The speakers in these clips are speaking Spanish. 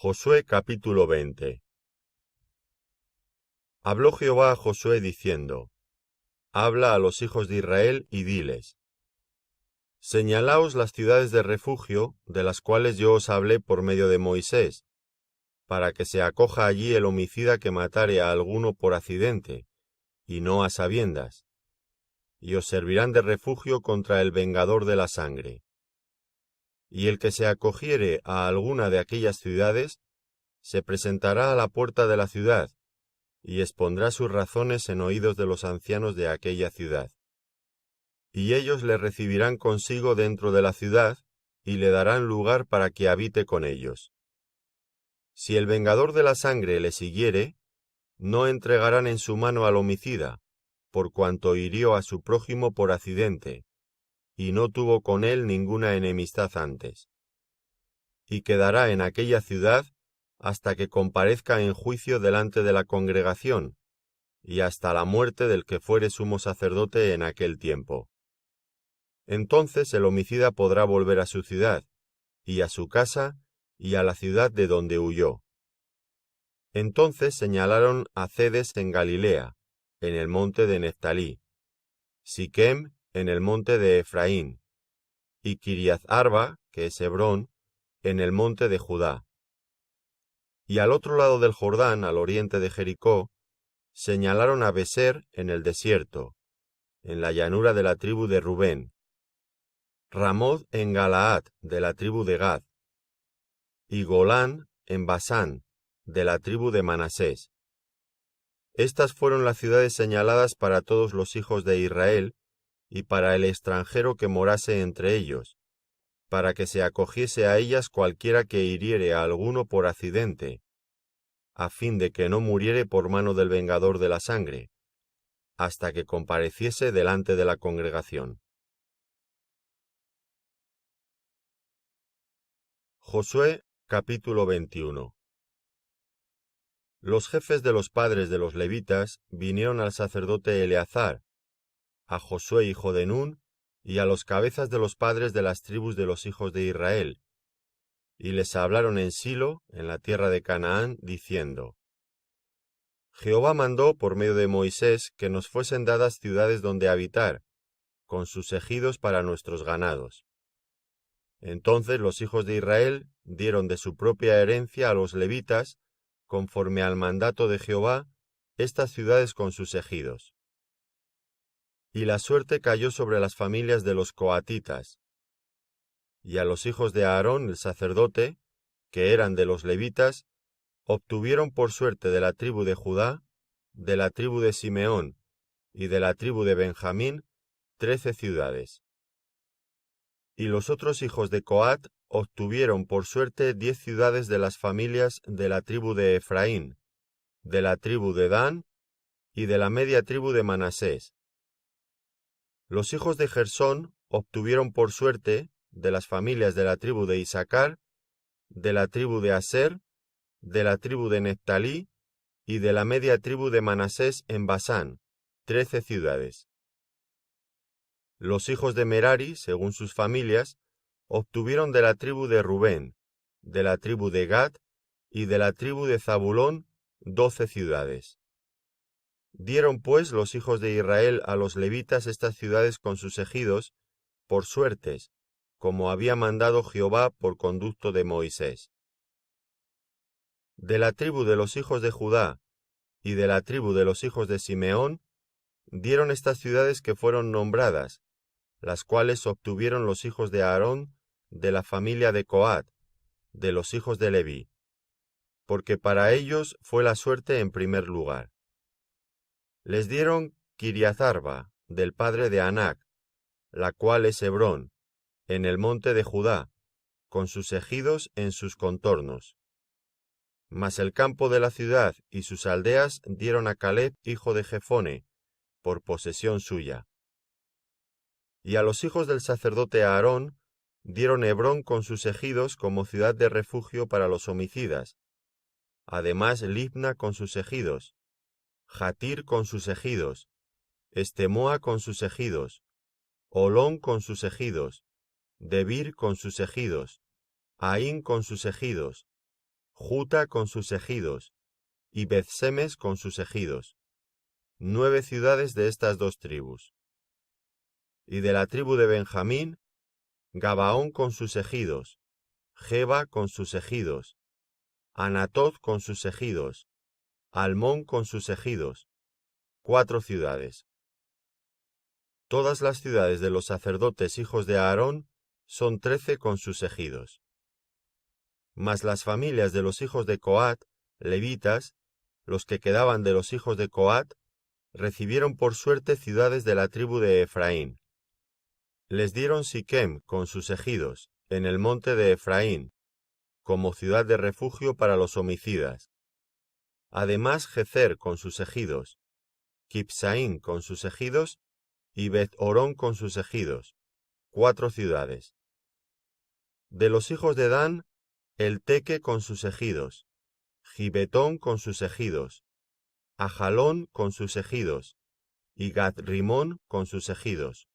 Josué capítulo 20. Habló Jehová a Josué diciendo: Habla a los hijos de Israel y diles: Señalaos las ciudades de refugio, de las cuales yo os hablé por medio de Moisés, para que se acoja allí el homicida que matare a alguno por accidente, y no a sabiendas, y os servirán de refugio contra el vengador de la sangre. Y el que se acogiere a alguna de aquellas ciudades, se presentará a la puerta de la ciudad, y expondrá sus razones en oídos de los ancianos de aquella ciudad. Y ellos le recibirán consigo dentro de la ciudad, y le darán lugar para que habite con ellos. Si el vengador de la sangre le siguiere, no entregarán en su mano al homicida, por cuanto hirió a su prójimo por accidente, y no tuvo con él ninguna enemistad antes. Y quedará en aquella ciudad hasta que comparezca en juicio delante de la congregación, y hasta la muerte del que fuere sumo sacerdote en aquel tiempo. Entonces el homicida podrá volver a su ciudad, y a su casa, y a la ciudad de donde huyó. Entonces señalaron a Cedes en Galilea, en el monte de Neftalí, Siquem en el monte de Efraín, y Kiriath Arba, que es Hebrón, en el monte de Judá. Y al otro lado del Jordán, al oriente de Jericó, señalaron a Beser en el desierto, en la llanura de la tribu de Rubén, Ramoth en Galaad, de la tribu de Gad, y Golán en Basán, de la tribu de Manasés. Estas fueron las ciudades señaladas para todos los hijos de Israel, y para el extranjero que morase entre ellos, para que se acogiese a ellas cualquiera que hiriere a alguno por accidente, a fin de que no muriere por mano del vengador de la sangre, hasta que compareciese delante de la congregación. Josué capítulo 21. Los jefes de los padres de los levitas vinieron al sacerdote Eleazar, a Josué hijo de Nun, y a los cabezas de los padres de las tribus de los hijos de Israel, y les hablaron en Silo, en la tierra de Canaán, diciendo: Jehová mandó por medio de Moisés que nos fuesen dadas ciudades donde habitar, con sus ejidos para nuestros ganados. Entonces los hijos de Israel dieron de su propia herencia a los levitas, conforme al mandato de Jehová, estas ciudades con sus ejidos. Y la suerte cayó sobre las familias de los coatitas. Y a los hijos de Aarón el sacerdote, que eran de los levitas, obtuvieron por suerte de la tribu de Judá, de la tribu de Simeón y de la tribu de Benjamín 13 ciudades. Y los otros hijos de Coat obtuvieron por suerte 10 ciudades de las familias de la tribu de Efraín, de la tribu de Dan y de la media tribu de Manasés. Los hijos de Gersón obtuvieron por suerte de las familias de la tribu de Isacar, de la tribu de Aser, de la tribu de Neftalí y de la media tribu de Manasés en Basán, 13 ciudades. Los hijos de Merari, según sus familias, obtuvieron de la tribu de Rubén, de la tribu de Gad y de la tribu de Zabulón 12 ciudades. Dieron pues los hijos de Israel a los levitas estas ciudades con sus ejidos, por suertes, como había mandado Jehová por conducto de Moisés. De la tribu de los hijos de Judá y de la tribu de los hijos de Simeón, dieron estas ciudades que fueron nombradas, las cuales obtuvieron los hijos de Aarón de la familia de Coat, de los hijos de Leví, porque para ellos fue la suerte en primer lugar. Les dieron Kiriath Arba, del padre de Anac, la cual es Hebrón, en el monte de Judá, con sus ejidos en sus contornos. Mas el campo de la ciudad y sus aldeas dieron a Caleb, hijo de Jefone, por posesión suya. Y a los hijos del sacerdote Aarón dieron Hebrón con sus ejidos como ciudad de refugio para los homicidas, además Libna con sus ejidos, Jatir con sus ejidos, Estemoa con sus ejidos, Olón con sus ejidos, Debir con sus ejidos, Aín con sus ejidos, Juta con sus ejidos, y Beth-Semes con sus ejidos, 9 ciudades de estas dos tribus. Y de la tribu de Benjamín, Gabaón con sus ejidos, Geba con sus ejidos, Anatot con sus ejidos, Almón con sus ejidos, 4 ciudades. Todas las ciudades de los sacerdotes hijos de Aarón son 13 con sus ejidos. Mas las familias de los hijos de Coat, levitas, los que quedaban de los hijos de Coat, recibieron por suerte ciudades de la tribu de Efraín. Les dieron Siquem con sus ejidos, en el monte de Efraín, como ciudad de refugio para los homicidas. Además Gezer con sus ejidos, Kipsaín con sus ejidos, y Beth-Orón con sus ejidos, 4 ciudades. De los hijos de Dan, el Teque con sus ejidos, Gibetón con sus ejidos, Ajalón con sus ejidos, y Gat-Rimón con sus ejidos,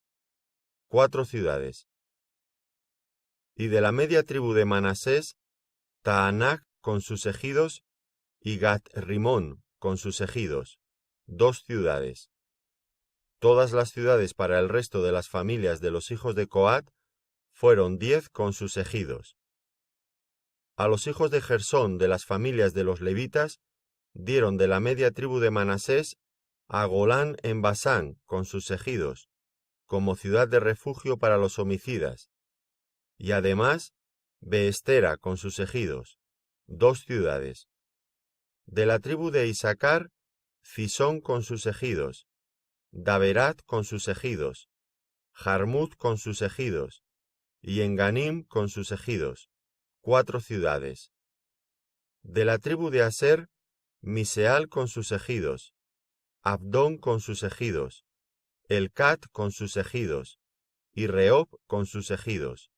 4 ciudades. Y de la media tribu de Manasés, Taanac con sus ejidos, y Gat-Rimón con sus ejidos, 2 ciudades. Todas las ciudades para el resto de las familias de los hijos de Coat fueron 10 con sus ejidos. A los hijos de Gersón de las familias de los levitas dieron de la media tribu de Manasés a Golán en Basán con sus ejidos, como ciudad de refugio para los homicidas, y además Beestera con sus ejidos, 2 ciudades. De la tribu de Isaacar, Cisón con sus ejidos, Daberat con sus ejidos, Jarmut con sus ejidos, y Enganim con sus ejidos, 4 ciudades. De la tribu de Aser, Miseal con sus ejidos, Abdón con sus ejidos, Elcat con sus ejidos, y Rehob con sus ejidos,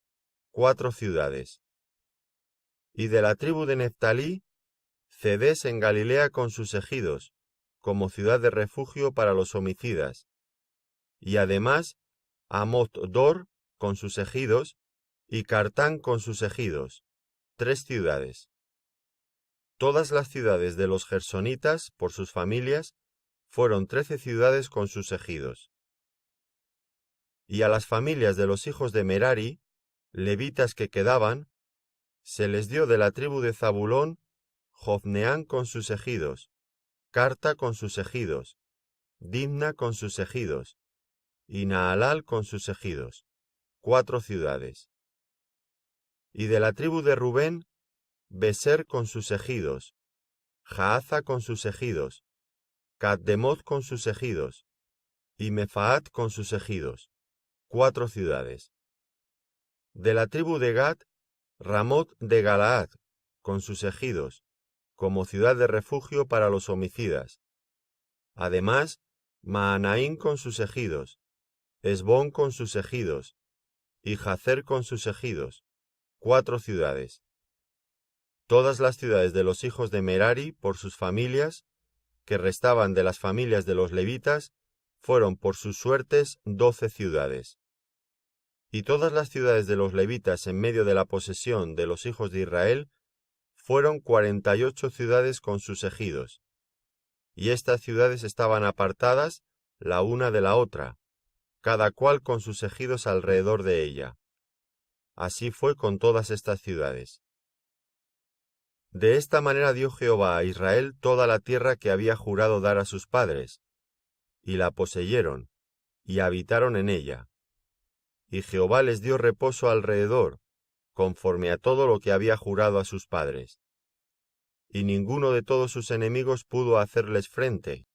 4 ciudades. Y de la tribu de Neftalí, Cedés en Galilea con sus ejidos, como ciudad de refugio para los homicidas, y además Amot-Dor con sus ejidos, y Cartán con sus ejidos, 3 ciudades. Todas las ciudades de los gersonitas, por sus familias, fueron 13 ciudades con sus ejidos. Y a las familias de los hijos de Merari, levitas que quedaban, se les dio de la tribu de Zabulón, Jofneán con sus ejidos, Carta con sus ejidos, Dimna con sus ejidos, y Naalal con sus ejidos, 4 ciudades. Y de la tribu de Rubén, Beser con sus ejidos, Jaaza con sus ejidos, Caddemoth con sus ejidos, y Mefaat con sus ejidos, 4 ciudades. De la tribu de Gad, Ramot de Galaad, con sus ejidos, como ciudad de refugio para los homicidas. Además, Maanaín con sus ejidos, Esbón con sus ejidos, y Jazer con sus ejidos, 4 ciudades. Todas las ciudades de los hijos de Merari, por sus familias, que restaban de las familias de los levitas, fueron por sus suertes 12 ciudades. Y todas las ciudades de los levitas en medio de la posesión de los hijos de Israel fueron 48 ciudades con sus ejidos. Y estas ciudades estaban apartadas la una de la otra, cada cual con sus ejidos alrededor de ella. Así fue con todas estas ciudades. De esta manera dio Jehová a Israel toda la tierra que había jurado dar a sus padres, y la poseyeron, y habitaron en ella. Y Jehová les dio reposo alrededor, conforme a todo lo que había jurado a sus padres. Y ninguno de todos sus enemigos pudo hacerles frente,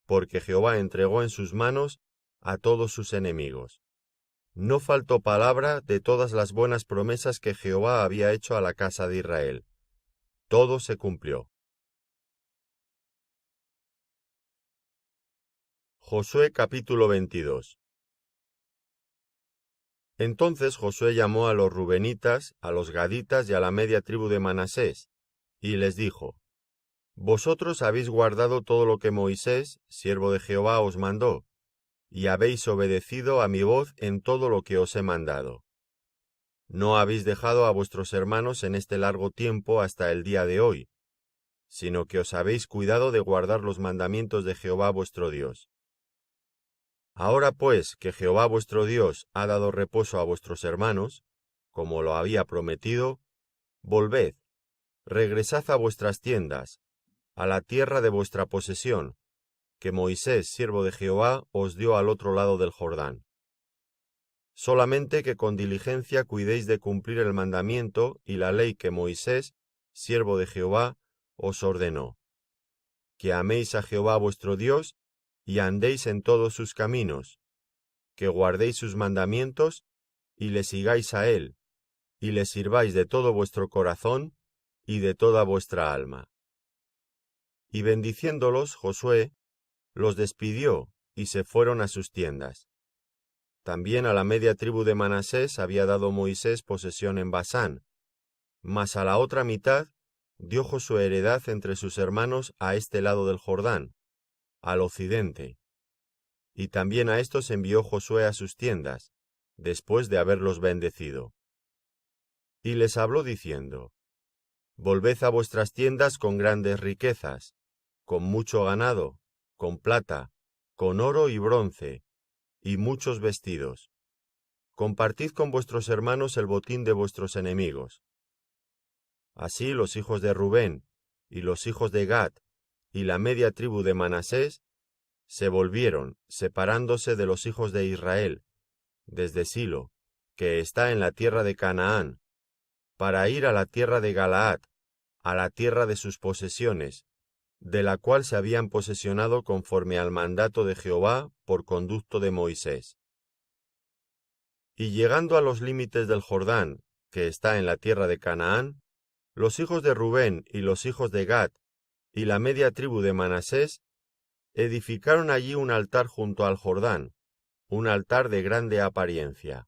porque Jehová entregó en sus manos a todos sus enemigos. No faltó palabra de todas las buenas promesas que Jehová había hecho a la casa de Israel. Todo se cumplió. Josué capítulo 22. Entonces Josué llamó a los rubenitas, a los gaditas y a la media tribu de Manasés, y les dijo: Vosotros habéis guardado todo lo que Moisés, siervo de Jehová, os mandó, y habéis obedecido a mi voz en todo lo que os he mandado. No habéis dejado a vuestros hermanos en este largo tiempo hasta el día de hoy, sino que os habéis cuidado de guardar los mandamientos de Jehová vuestro Dios. Ahora pues que Jehová vuestro Dios ha dado reposo a vuestros hermanos, como lo había prometido, volved, regresad a vuestras tiendas, a la tierra de vuestra posesión, que Moisés, siervo de Jehová, os dio al otro lado del Jordán. Solamente que con diligencia cuidéis de cumplir el mandamiento y la ley que Moisés, siervo de Jehová, os ordenó. Que améis a Jehová vuestro Dios y andéis en todos sus caminos, que guardéis sus mandamientos y le sigáis a él, y le sirváis de todo vuestro corazón y de toda vuestra alma. Y bendiciéndolos, Josué los despidió y se fueron a sus tiendas. También a la media tribu de Manasés había dado Moisés posesión en Basán, mas a la otra mitad dio Josué heredad entre sus hermanos a este lado del Jordán, al occidente. Y también a estos envió Josué a sus tiendas, después de haberlos bendecido. Y les habló diciendo: Volved a vuestras tiendas con grandes riquezas, con mucho ganado, con plata, con oro y bronce, y muchos vestidos. Compartid con vuestros hermanos el botín de vuestros enemigos. Así los hijos de Rubén, y los hijos de Gad, y la media tribu de Manasés, se volvieron, separándose de los hijos de Israel, desde Silo, que está en la tierra de Canaán, para ir a la tierra de Galaad, a la tierra de sus posesiones, de la cual se habían posesionado conforme al mandato de Jehová por conducto de Moisés. Y llegando a los límites del Jordán, que está en la tierra de Canaán, los hijos de Rubén y los hijos de Gad, y la media tribu de Manasés, edificaron allí un altar junto al Jordán, un altar de grande apariencia.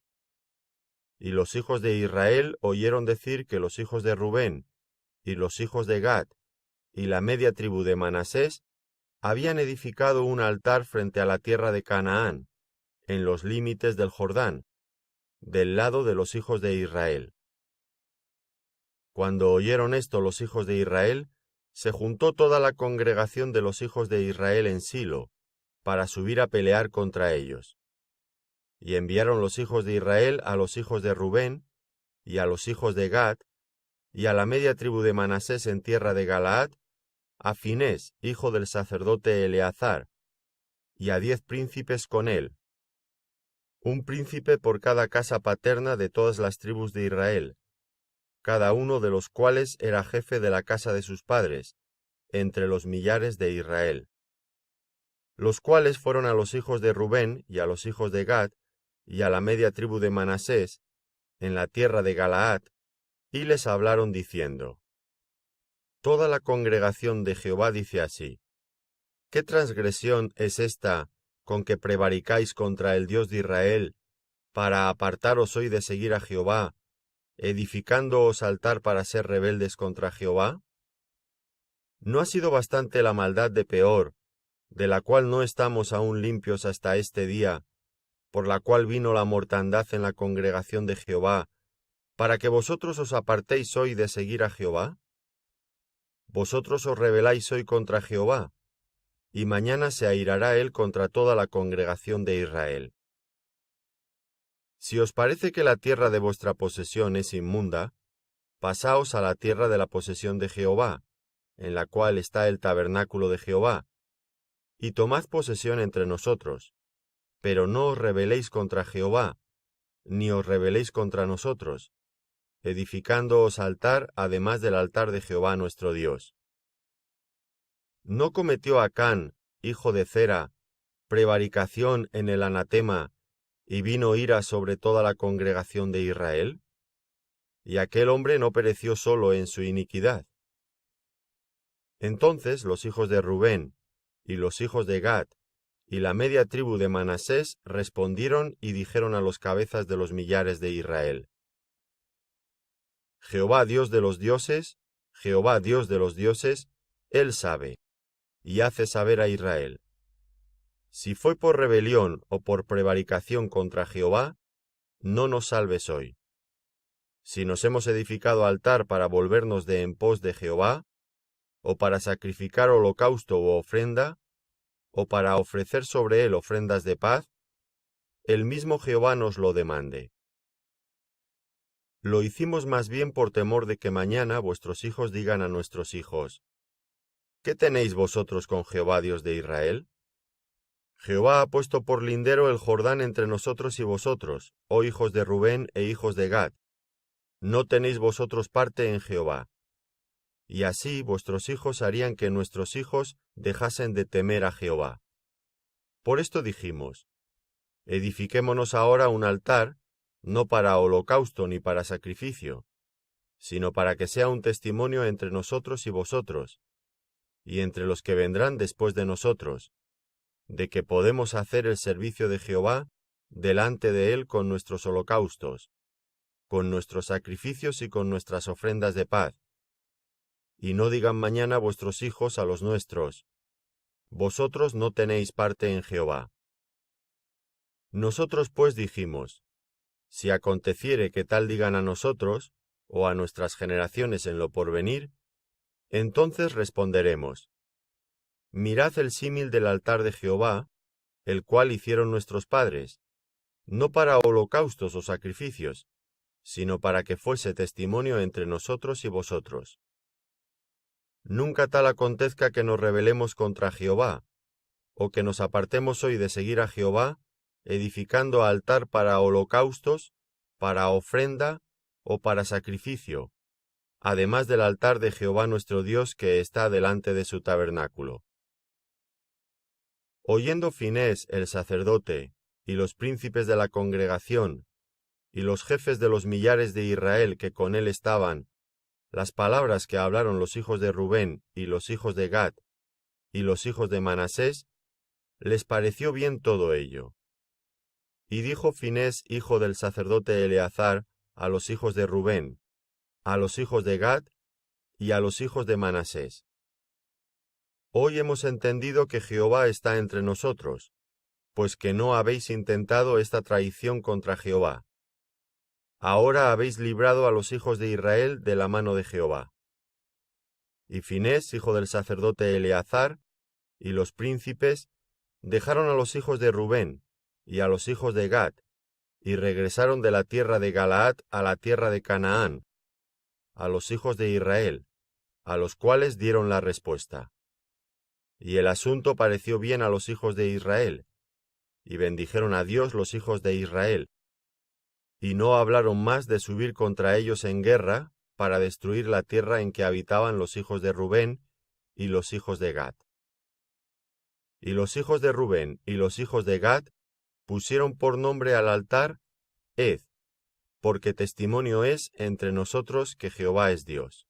Y los hijos de Israel oyeron decir que los hijos de Rubén, y los hijos de Gad, y la media tribu de Manasés, habían edificado un altar frente a la tierra de Canaán, en los límites del Jordán, del lado de los hijos de Israel. Cuando oyeron esto los hijos de Israel, se juntó toda la congregación de los hijos de Israel en Silo, para subir a pelear contra ellos. Y enviaron los hijos de Israel a los hijos de Rubén, y a los hijos de Gad, y a la media tribu de Manasés en tierra de Galaad, a Finés, hijo del sacerdote Eleazar, y a 10 príncipes con él, un príncipe por cada casa paterna de todas las tribus de Israel, cada uno de los cuales era jefe de la casa de sus padres, entre los millares de Israel. Los cuales fueron a los hijos de Rubén y a los hijos de Gad, y a la media tribu de Manasés, en la tierra de Galaad, y les hablaron diciendo: Toda la congregación de Jehová dice así: ¿Qué transgresión es esta con que prevaricáis contra el Dios de Israel, para apartaros hoy de seguir a Jehová, edificándoos altar para ser rebeldes contra Jehová? ¿No ha sido bastante la maldad de Peor, de la cual no estamos aún limpios hasta este día, por la cual vino la mortandad en la congregación de Jehová, para que vosotros os apartéis hoy de seguir a Jehová? Vosotros os rebeláis hoy contra Jehová, y mañana se airará él contra toda la congregación de Israel. Si os parece que la tierra de vuestra posesión es inmunda, pasaos a la tierra de la posesión de Jehová, en la cual está el tabernáculo de Jehová, y tomad posesión entre nosotros, pero no os rebeléis contra Jehová, ni os rebeléis contra nosotros, edificándoos altar además del altar de Jehová nuestro Dios. ¿No cometió Acán, hijo de Zera, prevaricación en el anatema, y vino ira sobre toda la congregación de Israel? Y aquel hombre no pereció solo en su iniquidad. Entonces los hijos de Rubén, y los hijos de Gad, y la media tribu de Manasés respondieron y dijeron a los cabezas de los millares de Israel: Jehová Dios de los dioses, Jehová Dios de los dioses, Él sabe, y hace saber a Israel. Si fue por rebelión o por prevaricación contra Jehová, no nos salves hoy. si nos hemos edificado altar para volvernos de en pos de Jehová, o para sacrificar holocausto u ofrenda, o para ofrecer sobre él ofrendas de paz, el mismo Jehová nos lo demande. Lo hicimos más bien por temor de que mañana vuestros hijos digan a nuestros hijos: ¿Qué tenéis vosotros con Jehová Dios de Israel? Jehová ha puesto por lindero el Jordán entre nosotros y vosotros, oh hijos de Rubén e hijos de Gad. No tenéis vosotros parte en Jehová. Y así vuestros hijos harían que nuestros hijos dejasen de temer a Jehová. Por esto dijimos: edifiquémonos ahora un altar, no para holocausto ni para sacrificio, sino para que sea un testimonio entre nosotros y vosotros, y entre los que vendrán después de nosotros, de que podemos hacer el servicio de Jehová delante de él con nuestros holocaustos, con nuestros sacrificios y con nuestras ofrendas de paz. Y no digan mañana vuestros hijos a los nuestros: vosotros no tenéis parte en Jehová. Nosotros pues dijimos: si aconteciere que tal digan a nosotros, o a nuestras generaciones en lo porvenir, entonces responderemos: mirad el símil del altar de Jehová, el cual hicieron nuestros padres, no para holocaustos o sacrificios, sino para que fuese testimonio entre nosotros y vosotros. Nunca tal acontezca que nos rebelemos contra Jehová, o que nos apartemos hoy de seguir a Jehová, edificando altar para holocaustos, para ofrenda o para sacrificio, además del altar de Jehová nuestro Dios que está delante de su tabernáculo. Oyendo Finés el sacerdote, y los príncipes de la congregación, y los jefes de los millares de Israel que con él estaban, las palabras que hablaron los hijos de Rubén y los hijos de Gad y los hijos de Manasés, les pareció bien todo ello. Y dijo Finés, hijo del sacerdote Eleazar, a los hijos de Rubén, a los hijos de Gad y a los hijos de Manasés: hoy hemos entendido que Jehová está entre nosotros, pues que no habéis intentado esta traición contra Jehová. Ahora habéis librado a los hijos de Israel de la mano de Jehová. Y Finés, hijo del sacerdote Eleazar, y los príncipes dejaron a los hijos de Rubén y a los hijos de Gad, y regresaron de la tierra de Galaad a la tierra de Canaán, a los hijos de Israel, a los cuales dieron la respuesta. Y el asunto pareció bien a los hijos de Israel, y bendijeron a Dios los hijos de Israel, y no hablaron más de subir contra ellos en guerra para destruir la tierra en que habitaban los hijos de Rubén y los hijos de Gad. Y los hijos de Rubén y los hijos de Gad pusieron por nombre al altar Ed, porque testimonio es entre nosotros que Jehová es Dios.